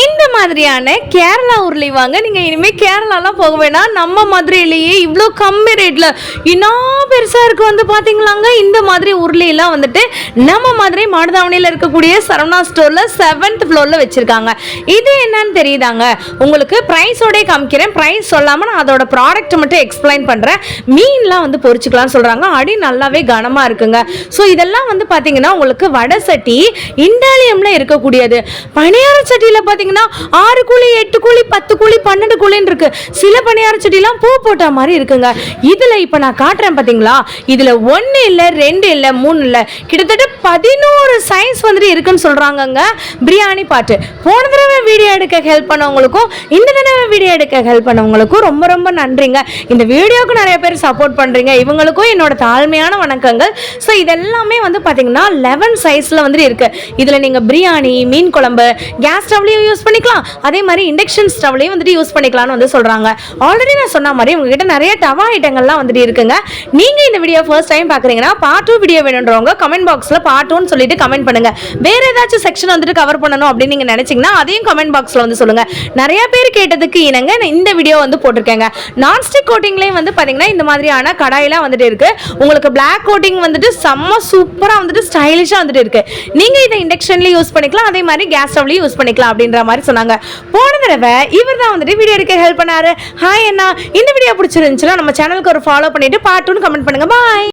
இந்த மாதிரியான கேரளா உருளி வாங்க. நீங்கள் இனிமேல் கேரளாலாம் போக வேணாம், நம்ம மதுரையிலேயே இவ்வளோ கம்மி ரேட்டில் இன்னும் பெருசாக இருக்குது வந்து பார்த்தீங்களாங்க. இந்த மாதிரி உருளியெல்லாம் வந்துட்டு நம்ம மதுரை மாடுதாவணியில் இருக்கக்கூடிய சரவணா ஸ்டோரில் 7th ஃப்ளோரில் வச்சுருக்காங்க. இது என்னன்னு தெரியுதாங்க உங்களுக்கு? ப்ரைஸோடய காமிக்கிறேன். ப்ரைஸ் சொல்லாமல் நான் அதோட ப்ராடக்ட் மட்டும் எக்ஸ்பிளைன் பண்ணுறேன். மீன்லாம் வந்து பொரிச்சுக்கலாம்னு சொல்கிறாங்க. அடி நல்லாவே கனமாக இருக்குங்க. ஸோ இதெல்லாம் வந்து பார்த்தீங்கன்னா உங்களுக்கு வடை சட்டி இண்டாலியமில் இருக்கக்கூடியது. பணியார சட்டியில் பார்த்தீங்கன்னா 6 குழி 8 குழி 10 குழி 12 குழின்னு இருக்கு. சில பணியார சட்டிலாம் பூ போட்ட மாதிரி இருக்குங்க. இதுல இப்ப நான் காட்டுறேன் பாத்தீங்களா, இதுல 1 இல்ல 2 இல்ல 3 இல்ல கிட்டத்தட்ட 11 சைஸ் வந்துட்டு இருக்குன்னு சொல்றாங்கங்க. பிரியாணி பாட்டு போன தடவை வீடியோ எடுக்க ஹெல்ப் பண்ணவங்களுக்கும் இந்த தடவை வீடியோ எடுக்க ஹெல்ப் பண்ணவங்களுக்கும் ரொம்ப ரொம்ப நன்றிங்க. இந்த வீடியோக்கு நிறைய பேர் சப்போர்ட் பண்றீங்க, இவங்களுக்கும் என்னோட தாழ்மையான வணக்கங்கள். ஸோ இதெல்லாமே வந்து பாத்தீங்கன்னா 11 சைஸ்ல வந்துட்டு இருக்கு. இதுல நீங்க பிரியாணி, மீன் குழம்பு, கேஸ் ஸ்டவ்லையும் யூஸ் பண்ணிக்கலாம், அதே மாதிரி இண்டக்ஷன் ஸ்டவ்லையும் வந்துட்டு யூஸ் பண்ணிக்கலாம்னு வந்து சொல்றாங்க. ஆல்ரெடி நான் சொன்ன மாதிரி உங்ககிட்ட நிறைய தவா ஐட்டங்கள்லாம் வந்துட்டு இருக்குங்க. நீங்க இந்த வீடியோ ஃபர்ஸ்ட் டைம் பாக்குறீங்கன்னா பார்ட் 2 வீடியோ வேணும்ன்றவங்க கமெண்ட் பாக்ஸ்ல பார்ட் 2 சொல்லிட்டு கமெண்ட் பண்ணுங்க. வேற ஏதாச்சும் செக்ஷன் வந்துட்டு கவர் பண்ணணும் அப்படின்னு நீங்க நினைச்சீங்கன்னா அதையும் கமெண்ட் பாக்ஸ்ல வந்து சொல்லுங்க. நிறைய பேர் கேட்டதுக்கு இணங்க இந்த வீடியோ வந்து போட்டிருக்கேங்க. நான்ஸ்டிக் கோட்டிங்லயும் வந்து பாத்தீங்கன்னா இந்த மாதிரியான கடாயெல்லாம் வந்துட்டு இருக்கு. உங்களுக்கு பிளாக் கோட்டிங் வந்துட்டு செம்ம சூப்பரா வந்துட்டு ஸ்டைலிஷா வந்துட்டு இருக்கு. நீங்க இதை இண்டக்ஷன்லயும் யூஸ் பண்ணிக்கலாம், அதே மாதிரி கேஸ் ஸ்டவ்லயும் யூஸ் பண்ணிக்கலாம் அப்படின்ற மாதிரி சொன்னாங்க. போன தடவை இவர் தான் வந்துட்டு வீடியோ எடுக்க ஹெல்ப் பண்ணாரு. ஹாய் அண்ணா, இந்த வீடியோ பிடிச்சிருந்துச்சுன்னா நம்ம சேனலுக்கு ஒரு ஃபாலோ பண்ணிட்டு பார்ட் 2 கமெண்ட் பண்ணுங்க. பாய்.